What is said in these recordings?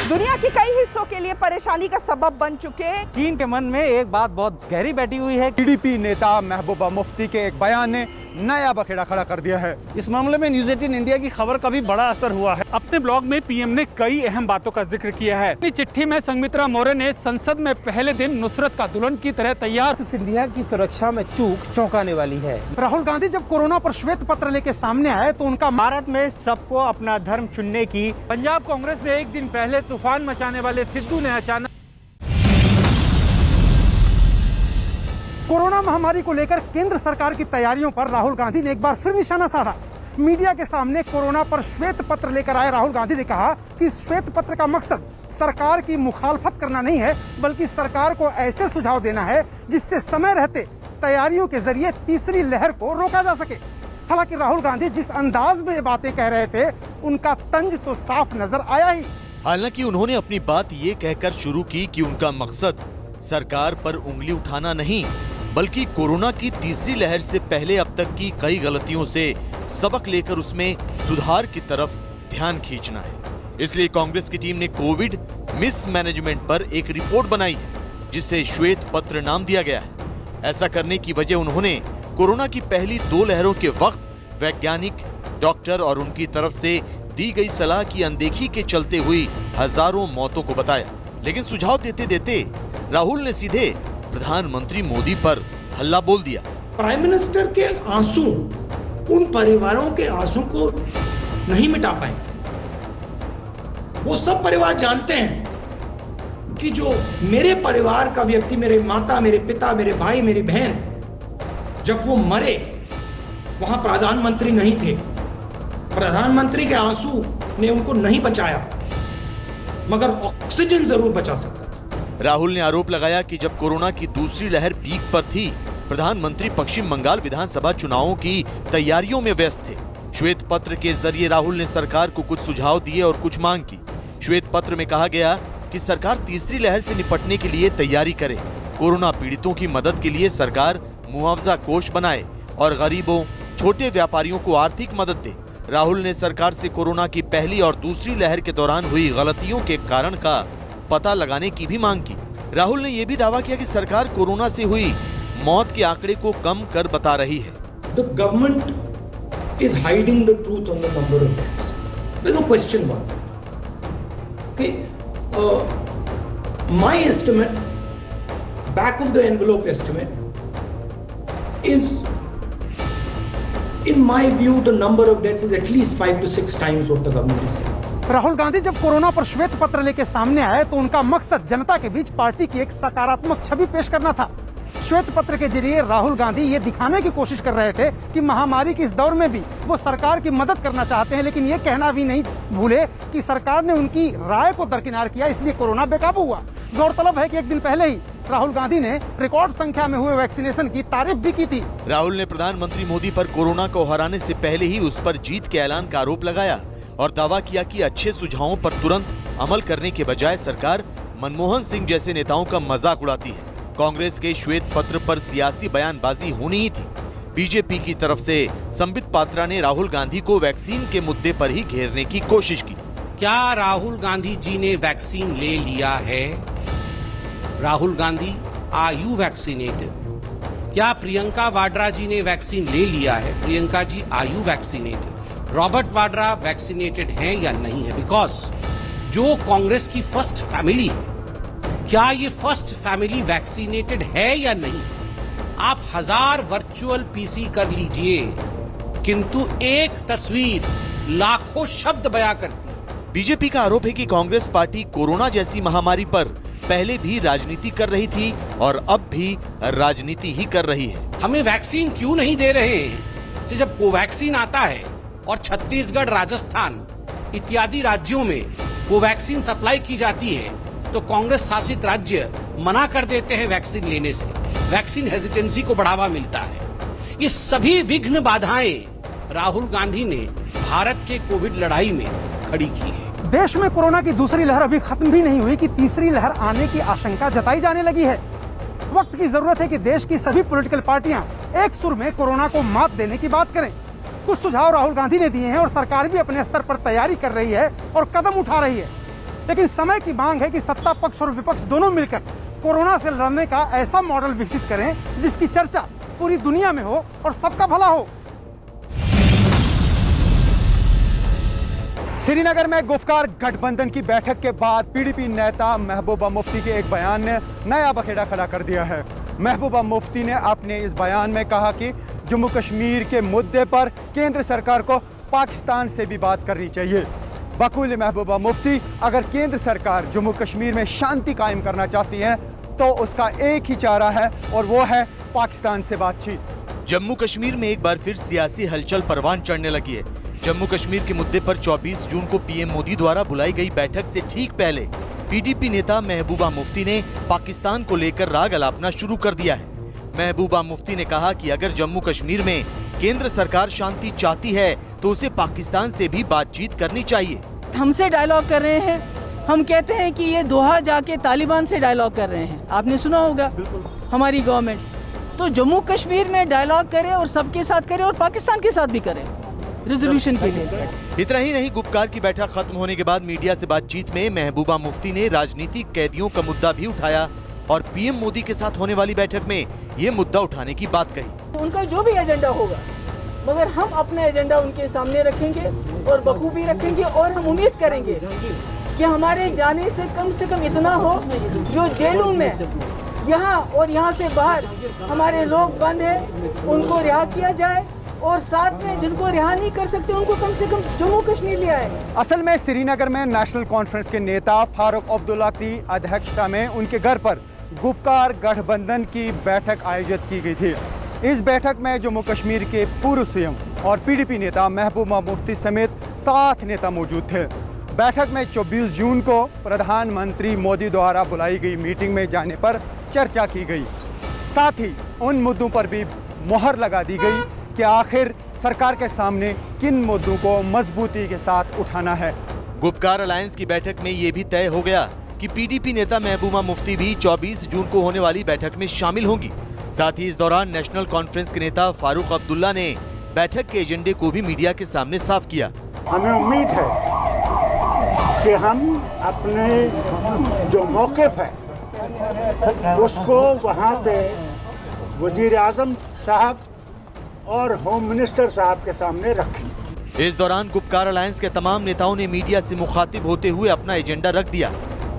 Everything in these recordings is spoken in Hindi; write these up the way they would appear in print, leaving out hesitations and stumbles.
दुनिया के कई हिस्सों के लिए परेशानी का सबब बन चुके चीन के मन में एक बात बहुत गहरी बैठी हुई है। टीडीपी नेता महबूबा मुफ्ती के एक बयान ने नया बखेड़ा खड़ा कर दिया है। इस मामले में न्यूज 18 इंडिया की खबर का भी बड़ा असर हुआ है। अपने ब्लॉग में पीएम ने कई अहम बातों का जिक्र किया है। अपनी चिट्ठी में संघमित्रा मौर्य ने संसद में पहले दिन नुसरत का दुल्हन की तरह तैयार। सिंधिया की सुरक्षा में चूक चौंकाने वाली है। राहुल गांधी जब कोरोना पर श्वेत पत्र लेके सामने आए तो उनका भारत में सबको अपना धर्म चुनने की। पंजाब कांग्रेस में एक दिन पहले तूफान मचाने वाले सिद्धू ने अचानक कोरोना महामारी को लेकर केंद्र सरकार की तैयारियों पर राहुल गांधी ने एक बार फिर निशाना साधा। मीडिया के सामने कोरोना पर श्वेत पत्र लेकर आए राहुल गांधी ने कहा कि श्वेत पत्र का मकसद सरकार की मुखालफत करना नहीं है, बल्कि सरकार को ऐसे सुझाव देना है जिससे समय रहते तैयारियों के जरिए तीसरी लहर को रोका जा सके। हालांकि राहुल गांधी जिस अंदाज में ये बातें कह रहे थे, उनका तंज तो साफ नजर आया ही। हालांकि उन्होंने अपनी बात ये कहकर शुरू की कि उनका मकसद सरकार पर उंगली उठाना नहीं, बल्कि कोरोना की तीसरी लहर से पहले अब तक की कई गलतियों से सबक लेकर उसमें सुधार की तरफ ध्यान खींचना है। इसलिए कांग्रेस की टीम ने कोविड मिसमैनेजमेंट पर एक रिपोर्ट बनाई है, जिसे श्वेत पत्र नाम दिया गया है। ऐसा करने की वजह उन्होंने कोरोना की पहली 2 लहरों के वक्त वैज्ञानिक, डॉक्टर और उनकी तरफ से दी गई सलाह की अनदेखी के चलते हुई हजारों मौतों को बताया। लेकिन सुझाव देते देते राहुल ने सीधे प्रधानमंत्री मोदी पर हल्ला बोल दिया। प्राइम मिनिस्टर के आंसू उन परिवारों के आंसू को नहीं मिटा पाए। वो सब परिवार जानते हैं कि जो मेरे परिवार का व्यक्ति, मेरे माता, मेरे पिता, मेरे भाई, मेरी बहन, जब वो मरे वहां प्रधानमंत्री नहीं थे। प्रधानमंत्री के आंसू ने उनको नहीं बचाया, मगर ऑक्सीजन जरूर बचा सकता। राहुल ने आरोप लगाया कि जब कोरोना की दूसरी लहर पीक पर थी, प्रधानमंत्री पश्चिम बंगाल विधानसभा चुनावों की तैयारियों में व्यस्त थे। श्वेत पत्र के जरिए राहुल ने सरकार को कुछ सुझाव दिए और कुछ मांग की। श्वेत पत्र में कहा गया कि सरकार तीसरी लहर से निपटने के लिए तैयारी करे, कोरोना पीड़ितों की मदद के लिए सरकार मुआवजा कोष बनाए और गरीबों, छोटे व्यापारियों को आर्थिक मदद दे। राहुल ने सरकार से कोरोना की पहली और दूसरी लहर के दौरान हुई गलतियों के कारण का पता लगाने की भी मांग की। राहुल ने यह भी दावा किया कि सरकार कोरोना से हुई मौत के आंकड़े को कम कर बता रही है। The government is hiding the truth on the number of deaths. There's no question about it. Okay, my estimate, back of the envelope estimate, is, in my view, the number of deaths is at least 5 to 6 times what the government is saying. Rahul Gandhi जब कोरोना पर श्वेत पत्र लेके सामने आए तो उनका मकसद जनता के बीच पार्टी की एक सकारात्मक छवि पेश करना था। श्वेत पत्र के जरिए राहुल गांधी ये दिखाने की कोशिश कर रहे थे कि महामारी के इस दौर में भी वो सरकार की मदद करना चाहते हैं, लेकिन ये कहना भी नहीं भूले कि सरकार ने उनकी राय को दरकिनार किया, इसलिए कोरोना बेकाबू हुआ। गौरतलब है कि एक दिन पहले ही राहुल गांधी ने रिकॉर्ड संख्या में हुए वैक्सीनेशन की तारीफ भी की थी। राहुल ने प्रधानमंत्री मोदी पर कोरोना को हराने से पहले ही उस पर जीत के ऐलान का आरोप लगाया और दावा किया कि अच्छे सुझावों पर तुरंत अमल करने के बजाय सरकार मनमोहन सिंह जैसे नेताओं का मजाक उड़ाती है। कांग्रेस के श्वेत पत्र पर सियासी बयानबाजी होनी ही थी। बीजेपी की तरफ से संबित पात्रा ने राहुल गांधी को वैक्सीन के मुद्दे पर ही घेरने की कोशिश की। क्या राहुल गांधी जी ने वैक्सीन ले लिया है? Rahul Gandhi, are you vaccinated? क्या प्रियंका वाड्रा जी ने वैक्सीन ले लिया है? Priyanka ji, are you vaccinated? Robert Vadra vaccinated हैं या नहीं है? बिकॉज जो कांग्रेस की फर्स्ट फैमिली है, क्या ये फर्स्ट फैमिली वैक्सीनेटेड है या नहीं? आप 1000 वर्चुअल पीसी कर लीजिए, किंतु एक तस्वीर लाखों शब्द बयां करती है। बीजेपी का आरोप है कि कांग्रेस पार्टी कोरोना जैसी महामारी पर पहले भी राजनीति कर रही थी और अब भी राजनीति ही कर रही है। हमें वैक्सीन क्यों नहीं दे रहे हैं? जब कोवैक्सीन आता है और छत्तीसगढ़, राजस्थान इत्यादि राज्यों में कोवैक्सीन सप्लाई की जाती है, तो कांग्रेस शासित राज्य मना कर देते हैं वैक्सीन लेने से। वैक्सीन हेजिटेंसी को बढ़ावा मिलता है। ये सभी विघ्न बाधाएं राहुल गांधी ने भारत के कोविड लड़ाई में खड़ी की है। देश में कोरोना की दूसरी लहर अभी खत्म भी नहीं हुई कि तीसरी लहर आने की आशंका जताई जाने लगी है। वक्त की जरूरत है कि देश की सभी पॉलिटिकल पार्टियां एक सुर में कोरोना को मात देने की बात करें। कुछ सुझाव राहुल गांधी ने दिए हैं और सरकार भी अपने स्तर पर तैयारी कर रही है और कदम उठा रही है। लेकिन समय की मांग है कि सत्ता पक्ष और विपक्ष दोनों मिलकर कोरोना से लड़ने का ऐसा मॉडल विकसित करें जिसकी चर्चा पूरी दुनिया में हो और सबका भला हो। श्रीनगर में गुफ्कार गठबंधन की बैठक के बाद पीडीपी नेता महबूबा मुफ्ती के एक बयान ने नया बखेड़ा खड़ा कर दिया है। महबूबा मुफ्ती ने अपने इस बयान में कहा कि जम्मू कश्मीर के मुद्दे पर केंद्र सरकार को पाकिस्तान से भी बात करनी चाहिए। बकौल महबूबा मुफ्ती, अगर केंद्र सरकार जम्मू कश्मीर में शांति कायम करना चाहती है तो उसका एक ही चारा है और वो है पाकिस्तान से बातचीत। जम्मू कश्मीर में एक बार फिर सियासी हलचल परवान चढ़ने लगी है। जम्मू कश्मीर के मुद्दे पर 24 जून को पीएम मोदी द्वारा बुलाई गई बैठक से ठीक पहले पीडीपी नेता महबूबा मुफ्ती ने पाकिस्तान को लेकर राग अलापना शुरू कर दिया है। महबूबा मुफ्ती ने कहा कि अगर जम्मू कश्मीर में केंद्र सरकार शांति चाहती है तो उसे पाकिस्तान से भी बातचीत करनी चाहिए। हमसे डायलॉग कर रहे हैं, हम कहते हैं कि ये दोहा जाके तालिबान से डायलॉग कर रहे हैं, आपने सुना होगा हमारी गवर्नमेंट। तो जम्मू कश्मीर में डायलॉग करे और सबके साथ करे और पाकिस्तान के साथ भी करे रेजोल्यूशन के लिए। इतना ही नहीं, गुप्कार की बैठक खत्म होने के बाद मीडिया से बातचीत में महबूबा मुफ्ती ने राजनीतिक कैदियों का मुद्दा भी उठाया और पीएम मोदी के साथ होने वाली बैठक में ये मुद्दा उठाने की बात कही। उनका जो भी एजेंडा होगा, मगर हम अपना एजेंडा उनके सामने रखेंगे और बखूबी रखेंगे और हम उम्मीद करेंगे कि हमारे जाने से कम इतना हो, जो जेलों में यहाँ और यहाँ से बाहर हमारे लोग बंद हैं उनको रिहा किया जाए और साथ में जिनको रिहा नहीं कर सकते उनको कम से कम जम्मू कश्मीर ले आए। असल में श्रीनगर में नेशनल कॉन्फ्रेंस के नेता फारूक अब्दुल्ला की अध्यक्षता में उनके घर पर गुप्कार गठबंधन की बैठक आयोजित की गई थी। इस बैठक में जम्मू कश्मीर के पूर्व सीएम और पीडीपी नेता महबूबा मुफ्ती समेत 7 नेता मौजूद थे। बैठक में 24 जून को प्रधानमंत्री मोदी द्वारा बुलाई गई मीटिंग में जाने पर चर्चा की गई। साथ ही उन मुद्दों पर भी मोहर लगा दी गई कि आखिर सरकार के सामने किन मुद्दों को मजबूती के साथ उठाना है। गुप्कार अलायंस की बैठक में ये भी तय हो गया कि पीडीपी नेता महबूबा मुफ्ती भी 24 जून को होने वाली बैठक में शामिल होंगी। साथ ही इस दौरान नेशनल कॉन्फ्रेंस के नेता फारूक अब्दुल्ला ने बैठक के एजेंडे को भी मीडिया के सामने साफ किया। हमें उम्मीद है कि हम अपने जो मौक़िफ़ है उसको वहाँ पे वज़ीर आज़म साहब और होम मिनिस्टर साहब के सामने रखें। इस दौरान गुप्कार अलायंस के तमाम नेताओं ने मीडिया से मुखातिब होते हुए अपना एजेंडा रख दिया।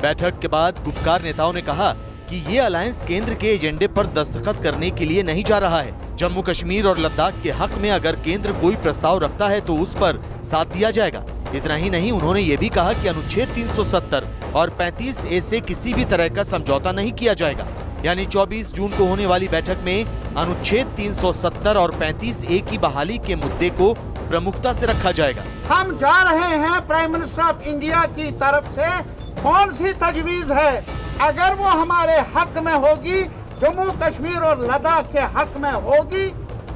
बैठक के बाद गुप्कार नेताओं ने कहा कि ये अलायंस केंद्र के एजेंडे पर दस्तखत करने के लिए नहीं जा रहा है। जम्मू कश्मीर और लद्दाख के हक में अगर केंद्र कोई प्रस्ताव रखता है तो उस पर साथ दिया जाएगा। इतना ही नहीं, उन्होंने ये भी कहा कि अनुच्छेद 370 और 35A से किसी भी तरह का समझौता नहीं किया जाएगा। यानी 24 जून को होने वाली बैठक में अनुच्छेद 370 और 35A की बहाली के मुद्दे को प्रमुखता से रखा जाएगा। हम जा रहे हैं प्राइम मिनिस्टर ऑफ इंडिया की तरफ से कौन सी तजवीज है, अगर वो हमारे हक में होगी, जम्मू कश्मीर और लद्दाख के हक में होगी,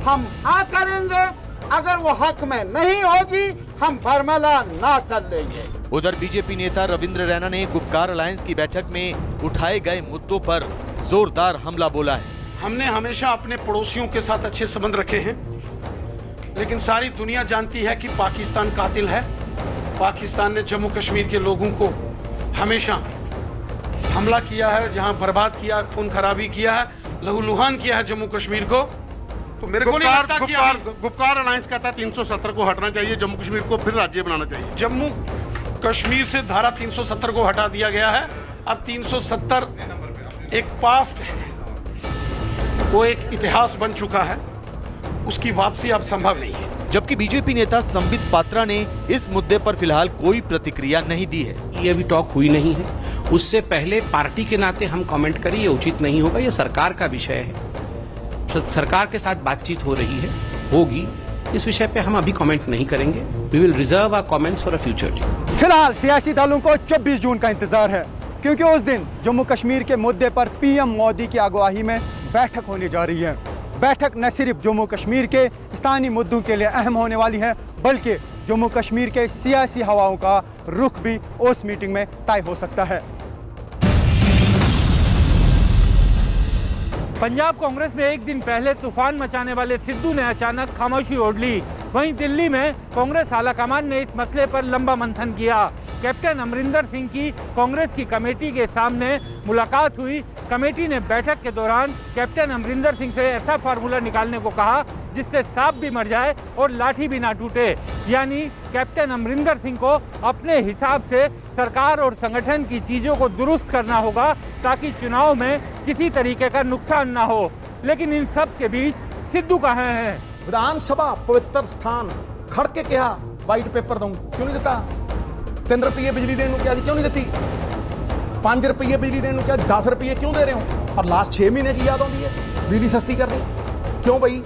हम हाँ करेंगे। अगर वो हक में नहीं होगी, हम बरमला ना कर लेंगे। उधर बीजेपी नेता रविंद्र रैना ने गुप्कार अलायंस की बैठक में उठाए गए मुद्दों पर जोरदार हमला बोला है। हमने हमेशा अपने पड़ोसियों के साथ अच्छे संबंध रखे हैं, लेकिन सारी दुनिया जानती है कि पाकिस्तान कातिल है। पाकिस्तान ने जम्मू कश्मीर के लोगों को हमेशा हमला किया है, जहां बर्बाद किया, खून खराबी किया है, लहूलुहान किया है जम्मू कश्मीर को। तो मेरे को नहीं लगता कि गुप्कार अलायंस कहता है 370 को हटना चाहिए, जम्मू कश्मीर को फिर राज्य बनाना चाहिए। जम्मू कश्मीर से धारा 370 को हटा दिया गया है। अब 370 एक पास्ट है, वो एक इतिहास बन चुका है, उसकी वापसी अब संभव नहीं है। जबकि बीजेपी नेता संबित पात्रा ने इस मुद्दे पर फिलहाल कोई प्रतिक्रिया नहीं दी है। ये अभी टॉक हुई नहीं है, उससे पहले पार्टी के नाते हम कमेंट करें ये उचित नहीं होगा। ये सरकार का विषय है, सरकार के साथ बातचीत हो रही है, होगी। इस विषय पे हम अभी कमेंट नहीं करेंगे। We will reserve our comments for a future day. फिलहाल सियासी दलों को 24 जून का इंतजार है, क्योंकि उस दिन जम्मू कश्मीर के मुद्दे पर पीएम मोदी की अगुवाई में बैठक होने जा रही है। बैठक न सिर्फ जम्मू कश्मीर के स्थानीय मुद्दों के लिए अहम होने वाली है, बल्कि जम्मू कश्मीर के सियासी हवाओं का रुख भी उस मीटिंग में तय हो सकता है। पंजाब कांग्रेस में एक दिन पहले तूफान मचाने वाले सिद्धू ने अचानक खामोशी ओढ़ ली। वहीं दिल्ली में कांग्रेस आलाकमान ने इस मसले पर लंबा मंथन किया। कैप्टन अमरिंदर सिंह की कांग्रेस की कमेटी के सामने मुलाकात हुई। कमेटी ने बैठक के दौरान कैप्टन अमरिंदर सिंह से ऐसा फार्मूला निकालने को कहा जिससे सांप भी मर जाए और लाठी भी ना टूटे, यानी कैप्टन अमरिंदर सिंह को अपने हिसाब से सरकार और संगठन की चीजों को दुरुस्त करना होगा ताकि चुनाव में किसी तरीके का नुकसान ना हो। लेकिन इन सब के बीच सिद्धू कहाँ हैं? विधानसभा पवित्र स्थान खड़ के कहा वाइट पेपर दूं, क्यों नहीं देता? 3 रुपये बिजली देने को क्या क्यों नहीं देती? 5 रुपये बिजली देने को क्या 10 रुपये क्यों दे रहे हो? और लास्ट 6 महीने की याद आती है बिजली सस्ती करनी, क्यों भाई?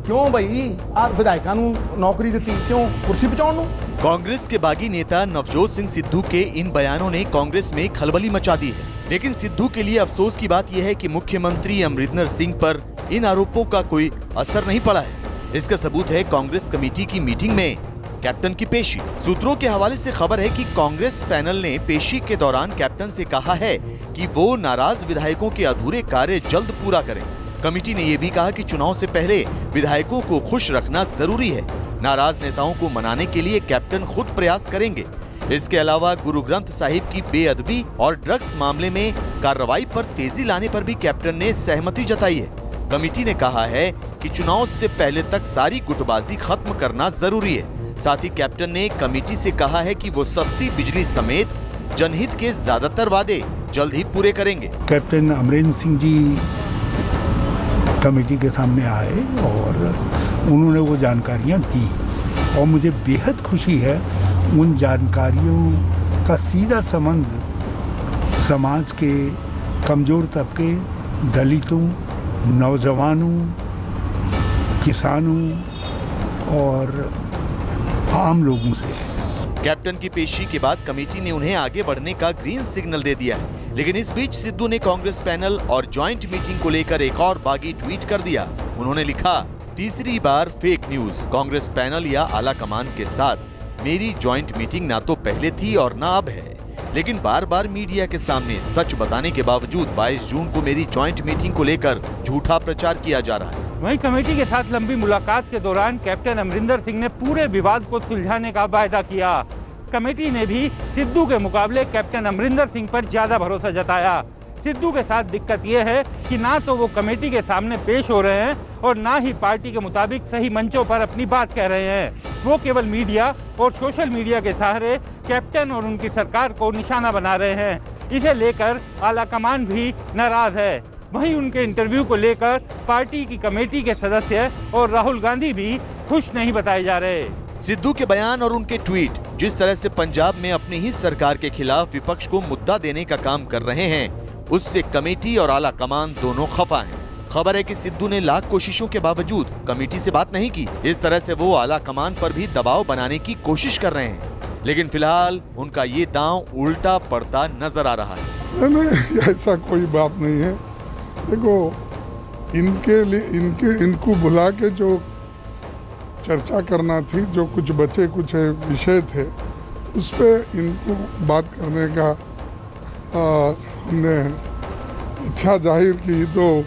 क्यों भाई आप विधायकों नौकरी दी, क्यों कुर्सी पहुंचाने? कांग्रेस के बागी नेता नवजोत सिंह सिद्धू के इन बयानों ने कांग्रेस में खलबली मचा दी है। लेकिन सिद्धू के लिए अफसोस की बात यह है कि मुख्यमंत्री अमरिंदर सिंह पर इन आरोपों का कोई असर नहीं पड़ा है। इसका सबूत है कांग्रेस कमेटी की मीटिंग में कैप्टन की पेशी। सूत्रों के हवाले से खबर है कि कांग्रेस पैनल ने पेशी के दौरान कैप्टन से कहा है कि वो नाराज विधायकों के अधूरे कार्य जल्द पूरा करें। कमेटी ने यह भी कहा कि चुनाव से पहले विधायकों को खुश रखना जरूरी है। नाराज नेताओं को मनाने के लिए कैप्टन खुद प्रयास करेंगे। इसके अलावा गुरु ग्रंथ साहिब की बेअदबी और ड्रग्स मामले में कार्रवाई पर तेजी लाने पर भी कैप्टन ने सहमति जताई है। कमेटी ने कहा है कि चुनाव से पहले तक सारी गुटबाजी खत्म करना जरूरी है। साथ ही कैप्टन ने कमेटी से कहा है कि वो सस्ती बिजली समेत जनहित के ज्यादातर वादे जल्द ही पूरे करेंगे। कैप्टन अमरिंदर सिंह जी कमेटी के सामने आए और उन्होंने वो जानकारियां दी और मुझे बेहद खुशी है उन जानकारियों का सीधा संबंध समाज के कमजोर तबके, दलितों, नौजवानों, किसानों और आम लोगों से है। कैप्टन की पेशी के बाद कमेटी ने उन्हें आगे बढ़ने का ग्रीन सिग्नल दे दिया है। लेकिन इस बीच सिद्धू ने कांग्रेस पैनल और ज्वाइंट मीटिंग को लेकर एक और बागी ट्वीट कर दिया। उन्होंने लिखा, तीसरी बार फेक न्यूज। कांग्रेस पैनल या आला कमान के साथ मेरी ज्वाइंट मीटिंग ना तो पहले थी और ना अब है, लेकिन बार बार मीडिया के सामने सच बताने के बावजूद 22 जून को मेरी ज्वाइंट मीटिंग को लेकर झूठा प्रचार किया जा रहा है। वहीं कमेटी के साथ लंबी मुलाकात के दौरान कैप्टन अमरिंदर सिंह ने पूरे विवाद को सुलझाने का वायदा किया। कमेटी ने भी सिद्धू के मुकाबले कैप्टन अमरिंदर सिंह पर ज्यादा भरोसा जताया। सिद्धू के साथ दिक्कत यह है कि ना तो वो कमेटी के सामने पेश हो रहे हैं और ना ही पार्टी के मुताबिक सही मंचों पर अपनी बात कह रहे हैं। वो केवल मीडिया और सोशल मीडिया के सहारे कैप्टन और उनकी सरकार को निशाना बना रहे हैं। इसे लेकर आलाकमान भी नाराज है। वहीं उनके इंटरव्यू को लेकर पार्टी की कमेटी के सदस्य और राहुल गांधी भी खुश नहीं बताए जा रहे। सिद्धू के बयान और उनके ट्वीट जिस तरह से पंजाब में अपनी ही सरकार के खिलाफ विपक्ष को मुद्दा देने का काम कर रहे हैं, उससे कमेटी और आला कमान दोनों खफा हैं। खबर है कि सिद्धू ने लाख कोशिशों के बावजूद कमेटी से बात नहीं की। इस तरह से वो आला कमान पर भी दबाव बनाने की कोशिश कर रहे हैं, लेकिन फिलहाल उनका ये दांव उल्टा पड़ता नजर आ रहा है। नहीं, ऐसा कोई बात नहीं है। देखो, इनके लिए इनको बुला के जो चर्चा करना थी, जो कुछ बचे कुछ विषय थे, उस पे इनको बात करने का हमने इच्छा जाहिर की, तो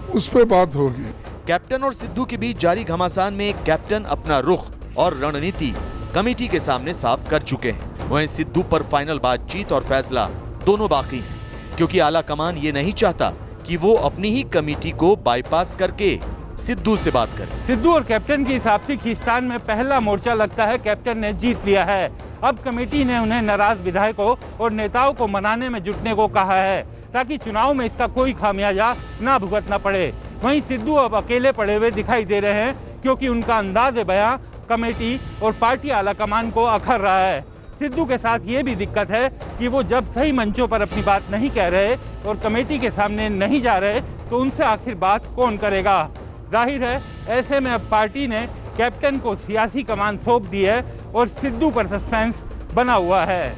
उस पे बात होगी। कैप्टन और सिद्धू के बीच जारी घमासान में कैप्टन अपना रुख और रणनीति कमेटी के सामने साफ कर चुके हैं। वहीं सिद्धू पर फाइनल बातचीत और फैसला दोनों बाकी हैं, क्योंकि आला कमान ये नहीं चाहता कि वो अपनी ही कमेटी को बाईपास करके सिद्धू से बात करें। सिद्धू और कैप्टन की इस आपसी खींचतान में पहला मोर्चा लगता है कैप्टन ने जीत लिया है। अब कमेटी ने उन्हें नाराज विधायकों और नेताओं को मनाने में जुटने को कहा है ताकि चुनाव में इसका कोई खामियाजा ना भुगतना पड़े। वहीं सिद्धू अब अकेले पड़े हुए दिखाई दे रहे हैं, क्योंकि उनका अंदाज बयां कमेटी और पार्टी आलाकमान को अखर रहा है। सिद्धू के साथ ये भी दिक्कत है कि वो जब सही मंचों पर अपनी बात नहीं कह रहे और कमेटी के सामने नहीं जा रहे, तो उनसे आखिर बात कौन करेगा। जाहिर है ऐसे में अब पार्टी ने कैप्टन को सियासी कमान सौंप दी है और सिद्धू पर सस्पेंस बना हुआ है।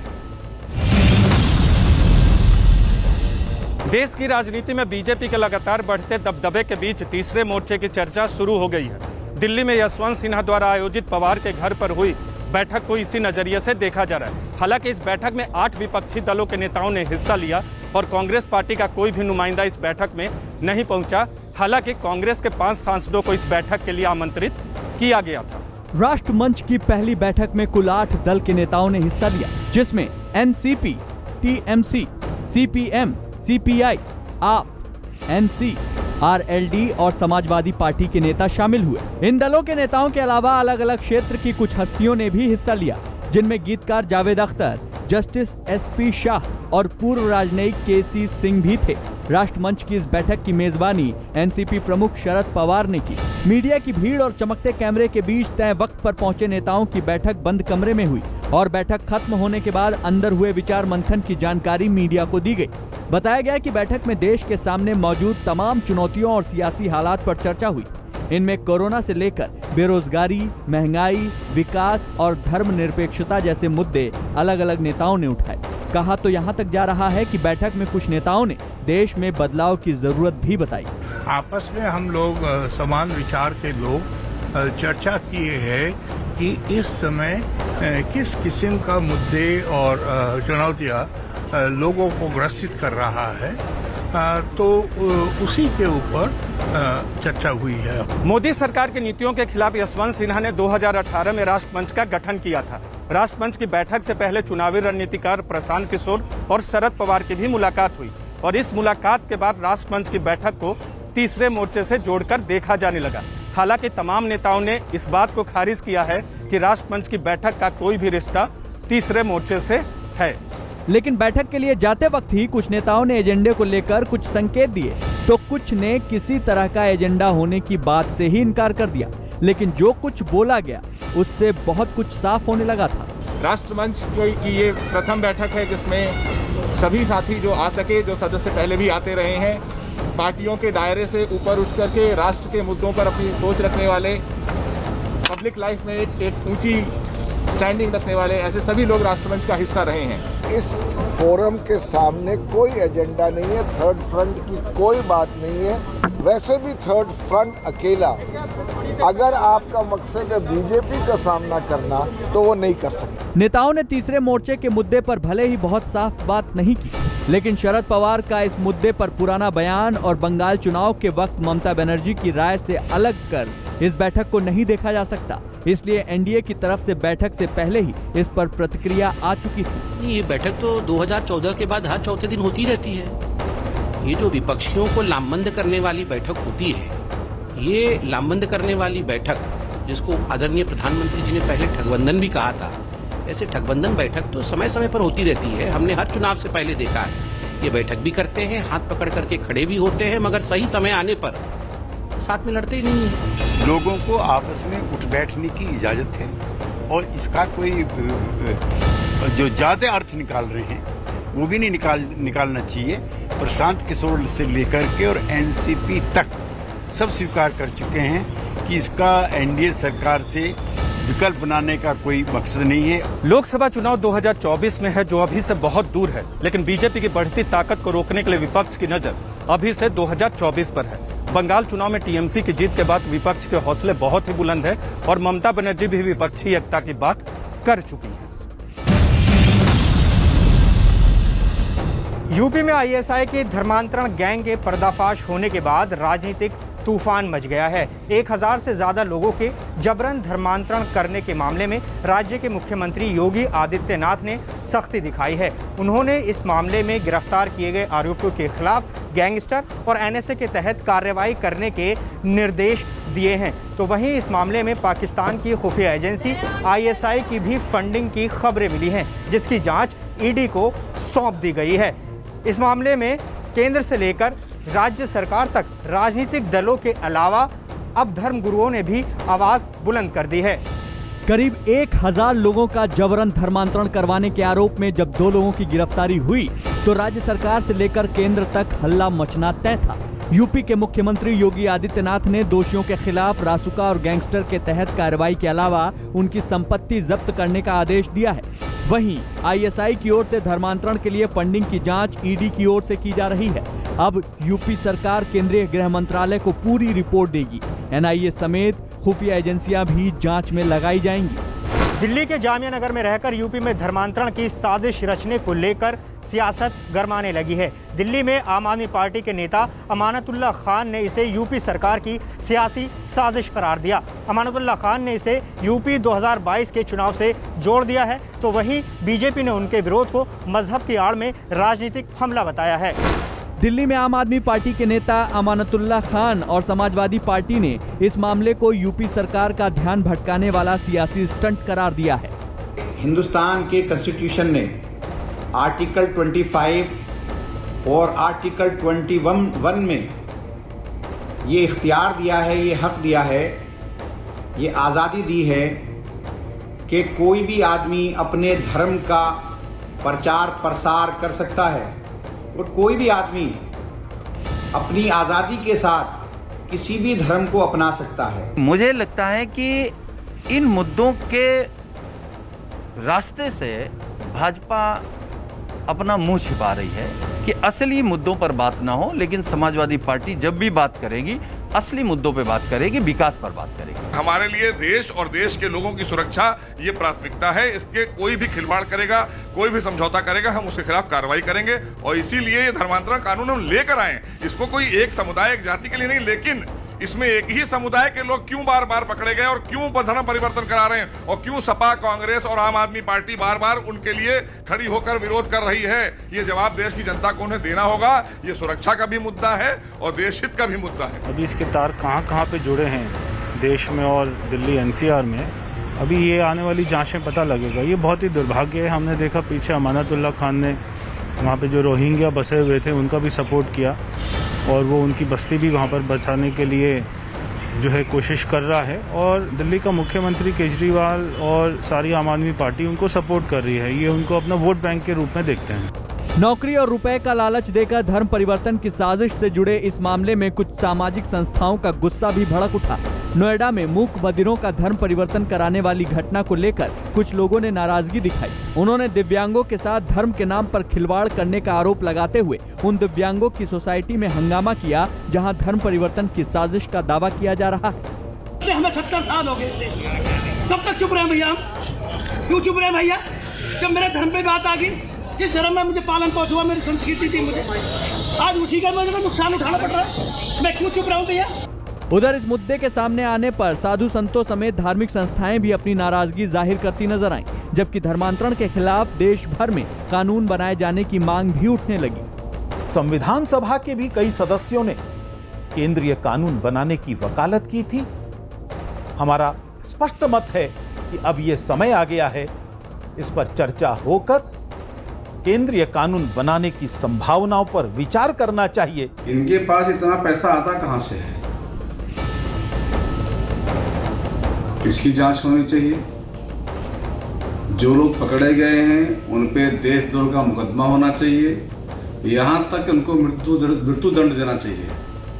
देश की राजनीति में बीजेपी के लगातार बढ़ते दबदबे के बीच तीसरे मोर्चे की चर्चा शुरू हो गई है। दिल्ली में यशवंत सिन्हा द्वारा आयोजित पवार के घर पर हुई बैठक को इसी नजरिए से देखा जा रहा है। हालांकि इस बैठक में 8 विपक्षी दलों के नेताओं ने हिस्सा लिया और कांग्रेस पार्टी का कोई भी नुमाइंदा इस बैठक में नहीं पहुंचा। हालांकि कांग्रेस के 5 सांसदों को इस बैठक के लिए आमंत्रित किया गया था। राष्ट्रमंच की पहली बैठक में कुल 8 दल के नेताओं ने हिस्सा लिया, जिसमें एनसीपी, टीएमसी, सीपीएम, सीपीआई, आप, एनसी, आरएलडी और समाजवादी पार्टी के नेता शामिल हुए। इन दलों के नेताओं के अलावा अलग अलग क्षेत्र की कुछ हस्तियों ने भी हिस्सा लिया, जिनमें गीतकार जावेद अख्तर, जस्टिस एसपी शाह और पूर्व राजनयिक केसी सिंह भी थे। राष्ट्रमंच की इस बैठक की मेजबानी एनसीपी प्रमुख शरद पवार ने की। मीडिया की भीड़ और चमकते कैमरे के बीच तय वक्त पर पहुंचे नेताओं की बैठक बंद कमरे में हुई और बैठक खत्म होने के बाद अंदर हुए विचार मंथन की जानकारी मीडिया को दी गई। बताया गया कि बैठक में देश के सामने मौजूद तमाम चुनौतियों और सियासी हालात पर चर्चा हुई। इनमें कोरोना से लेकर बेरोजगारी, महंगाई, विकास और धर्मनिरपेक्षता जैसे मुद्दे अलग अलग नेताओं ने उठाए। कहा तो यहाँ तक जा रहा है कि बैठक में कुछ नेताओं ने देश में बदलाव की जरूरत भी बताई। आपस में हम लोग समान विचार के लोग चर्चा किए हैं कि इस समय किस किस्म का मुद्दे और चुनौतियाँ लोगों को ग्रसित कर रहा है, तो उसी के ऊपर चर्चा हुई है। मोदी सरकार की नीतियों के खिलाफ यशवंत सिन्हा ने 2018 में राष्ट्रमंच का गठन किया था। राष्ट्रमंच की बैठक से पहले चुनावी रणनीतिकार प्रशांत किशोर और शरद पवार की भी मुलाकात हुई और इस मुलाकात के बाद राष्ट्रमंच की बैठक को तीसरे मोर्चे से जोड़कर देखा जाने लगा। हालांकि तमाम नेताओं ने इस बात को खारिज किया है कि राष्ट्रमंच की बैठक का कोई भी रिश्ता तीसरे मोर्चे से है। लेकिन बैठक के लिए जाते वक्त ही कुछ नेताओं ने एजेंडे को लेकर कुछ संकेत दिए, तो कुछ ने किसी तरह का एजेंडा होने की बात से ही इनकार कर दिया। लेकिन जो कुछ बोला गया उससे बहुत कुछ साफ होने लगा था। राष्ट्रमंच की ये प्रथम बैठक है जिसमें सभी साथी जो आ सके, जो सदस्य पहले भी आते रहे हैं, पार्टियों के दायरे से ऊपर उठ करके राष्ट्र के मुद्दों पर अपनी सोच रखने वाले, पब्लिक लाइफ में एक ऊंची स्टैंडिंग रखने वाले, ऐसे सभी लोग राष्ट्रमंच का हिस्सा रहे हैं। इस फोरम के सामने कोई एजेंडा नहीं है, थर्ड फ्रंट की कोई बात नहीं है। वैसे भी थर्ड फ्रंट अकेला, अगर आपका मकसद है बीजेपी का सामना करना, तो वो नहीं कर सकता। नेताओं ने तीसरे मोर्चे के मुद्दे पर भले ही बहुत साफ बात नहीं की, लेकिन शरद पवार का इस मुद्दे पर पुराना बयान और बंगाल चुनाव के वक्त ममता बनर्जी की राय से अलग कर इस बैठक को नहीं देखा जा सकता। इसलिए एनडीए की तरफ से बैठक से पहले ही इस पर प्रतिक्रिया आ चुकी थी। ये बैठक तो 2014 के बाद हर चौथे दिन होती रहती है। ये जो विपक्षियों को लामबंद करने वाली बैठक होती है, ये लामबंद करने वाली बैठक, जिसको आदरणीय प्रधानमंत्री जी ने पहले ठगबंधन भी कहा था, ऐसे ठगबंधन बैठक तो समय समय पर होती रहती है। हमने हर चुनाव से पहले देखा है। ये बैठक भी करते हैं, हाथ पकड़ करके खड़े भी होते हैं, मगर सही समय आने पर साथ में लड़ते ही नहीं है। लोगों को आपस में उठ बैठने की इजाजत है और इसका कोई जो ज्यादा अर्थ निकाल रहे हैं वो भी नहीं निकालना चाहिए। प्रशांत किशोर से लेकर के और एनसीपी तक सब स्वीकार कर चुके हैं कि इसका एनडीए सरकार से विकल्प बनाने का कोई मकसद नहीं है। लोकसभा चुनाव 2024 में है, जो अभी से बहुत दूर है, लेकिन बीजेपी की बढ़ती ताकत को रोकने के लिए विपक्ष की नजर अभी से 2024 पर है। बंगाल चुनाव में टीएमसी की जीत के बाद विपक्ष के हौसले बहुत ही बुलंद है और ममता बनर्जी भी विपक्षी एकता की बात कर चुकी है। यूपी में आईएसआई के धर्मांतरण गैंग के पर्दाफाश होने के बाद राजनीतिक तूफान मच गया है। 1000 से ज्यादा लोगों के जबरन धर्मांतरण करने के मामले में राज्य के मुख्यमंत्री योगी आदित्यनाथ ने सख्ती दिखाई है। उन्होंने इस मामले में गिरफ्तार किए गए आरोपियों के खिलाफ गैंगस्टर और एनएसए के तहत कार्रवाई करने के निर्देश दिए हैं। तो वहीं इस मामले में पाकिस्तान की खुफिया एजेंसी आईएसआई की भी फंडिंग की खबरें मिली हैं, जिसकी जांच ईडी को सौंप दी गई है। इस मामले में केंद्र से लेकर राज्य सरकार तक राजनीतिक दलों के अलावा अब धर्मगुरुओं ने भी आवाज बुलंद कर दी है। करीब 1000 लोगों का जबरन धर्मांतरण करवाने के आरोप में जब 2 लोगों की गिरफ्तारी हुई तो राज्य सरकार से लेकर केंद्र तक हल्ला मचना तय था। यूपी के मुख्यमंत्री योगी आदित्यनाथ ने दोषियों के खिलाफ रासुका और गैंगस्टर के तहत कार्रवाई के अलावा उनकी संपत्ति जब्त करने का आदेश दिया है। वहीं आईएसआई की ओर से धर्मांतरण के लिए फंडिंग की जांच ईडी की ओर से की जा रही है। अब यूपी सरकार केंद्रीय गृह मंत्रालय को पूरी रिपोर्ट देगी। एनआईए समेत खुफिया एजेंसियां भी जांच में लगाई जाएंगी। दिल्ली के जामिया नगर में रहकर यूपी में धर्मांतरण की साजिश रचने को लेकर सियासत गरमाने लगी है। दिल्ली में आम आदमी पार्टी के नेता अमानतुल्लाह खान ने इसे यूपी सरकार की सियासी साजिश करार दिया। अमानतुल्लाह खान ने इसे यूपी 2022 के चुनाव से जोड़ दिया है, तो वहीं बीजेपी ने उनके विरोध को मजहब की आड़ में राजनीतिक हमला बताया है। दिल्ली में आम आदमी पार्टी के नेता अमानतुल्लाह खान और समाजवादी पार्टी ने इस मामले को यूपी सरकार का ध्यान भटकाने वाला सियासी स्टंट करार दिया है। हिंदुस्तान के कॉन्स्टिट्यूशन ने आर्टिकल 25 और आर्टिकल 21 में ये इख्तियार दिया है, ये हक दिया है, ये आज़ादी दी है कि कोई भी आदमी अपने धर्म का प्रचार प्रसार कर सकता है और कोई भी आदमी अपनी आज़ादी के साथ किसी भी धर्म को अपना सकता है। मुझे लगता है कि इन मुद्दों के रास्ते से भाजपा अपना मुंह छिपा रही है कि असली मुद्दों पर बात ना हो, लेकिन समाजवादी पार्टी जब भी बात करेगी असली मुद्दों पे बात करेगी, विकास पर बात करेगी। हमारे लिए देश और देश के लोगों की सुरक्षा ये प्राथमिकता है। इसके कोई भी खिलवाड़ करेगा, कोई भी समझौता करेगा, हम उसके खिलाफ कार्रवाई करेंगे और इसीलिए ये धर्मांतरण कानून हम लेकर आए। इसको कोई एक समुदाय, एक जाति के लिए नहीं, लेकिन इसमें एक ही समुदाय के लोग क्यों बार बार पकड़े गए और क्यों धर्म परिवर्तन करा रहे हैं और क्यों सपा, कांग्रेस और आम आदमी पार्टी बार बार उनके लिए खड़ी होकर विरोध कर रही है, ये जवाब देश की जनता को उन्हें देना होगा। ये सुरक्षा का भी मुद्दा है और देश हित का भी मुद्दा है। अभी इसके तार कहाँ पे जुड़े हैं देश में और दिल्ली NCR में, अभी ये आने वाली जांच में पता लगेगा। ये बहुत ही दुर्भाग्य है। हमने देखा पीछे अमानतुल्लाह खान ने वहाँ पे जो रोहिंग्या बसे हुए थे उनका भी सपोर्ट किया और वो उनकी बस्ती भी वहाँ पर बचाने के लिए जो है कोशिश कर रहा है, और दिल्ली का मुख्यमंत्री केजरीवाल और सारी आम आदमी पार्टी उनको सपोर्ट कर रही है। ये उनको अपना वोट बैंक के रूप में देखते हैं। नौकरी और रुपए का लालच देकर धर्म परिवर्तन की साजिश से जुड़े इस मामले में कुछ सामाजिक संस्थाओं का गुस्सा भी भड़क उठा। नोएडा में मूक बधिरों का धर्म परिवर्तन कराने वाली घटना को लेकर कुछ लोगों ने नाराजगी दिखाई। उन्होंने दिव्यांगों के साथ धर्म के नाम पर खिलवाड़ करने का आरोप लगाते हुए उन दिव्यांगों की सोसाइटी में हंगामा किया जहां धर्म परिवर्तन की साजिश का दावा किया जा रहा है। हमें 70 साल हो गए, कब तक चुप रहे भैया? हम क्यों चुप रहे भैया? जब मेरे धर्म पे बात आ गई, जिस धर्म में मुझे पालन पोषण हुआ, मेरी संस्कृति थी, मुझे आज उसी का मुझे नुकसान उठाना पड़ रहा है। मैं क्यों चुप रहा हूँ भैया? उधर इस मुद्दे के सामने आने पर साधु संतों समेत धार्मिक संस्थाएं भी अपनी नाराजगी जाहिर करती नजर आईं, जबकि धर्मांतरण के खिलाफ देश भर में कानून बनाए जाने की मांग भी उठने लगी। संविधान सभा के भी कई सदस्यों ने केंद्रीय कानून बनाने की वकालत की थी। हमारा स्पष्ट मत है कि अब यह समय आ गया है, इस पर चर्चा होकर केंद्रीय कानून बनाने की संभावनाओं पर विचार करना चाहिए। इनके पास इतना पैसा आता कहां से है? इसकी जांच होनी चाहिए। जो लोग पकड़े गए हैं उन पे देशद्रोह का मुकदमा होना चाहिए, यहां तक उनको मृत्यु दंड देना चाहिए।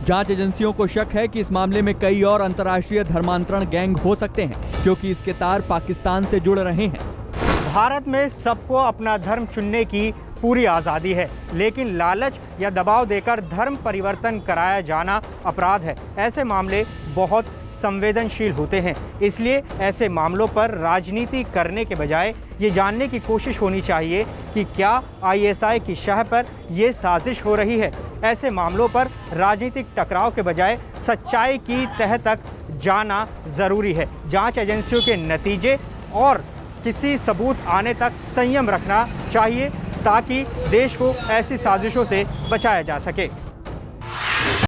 जांच एजेंसियों को शक है कि इस मामले में कई और अंतर्राष्ट्रीय धर्मांतरण गैंग हो सकते हैं, क्योंकि इसके तार पाकिस्तान से जुड़ रहे हैं। भारत में सबको अपना धर्म चुनने की पूरी आज़ादी है, लेकिन लालच या दबाव देकर धर्म परिवर्तन कराया जाना अपराध है। ऐसे मामले बहुत संवेदनशील होते हैं, इसलिए ऐसे मामलों पर राजनीति करने के बजाय ये जानने की कोशिश होनी चाहिए कि क्या ISI की शह पर ये साजिश हो रही है। ऐसे मामलों पर राजनीतिक टकराव के बजाय सच्चाई की तह तक जाना ज़रूरी है। जांच एजेंसियों के नतीजे और किसी सबूत आने तक संयम रखना चाहिए, ताकि देश को ऐसी साजिशों से बचाया जा सके।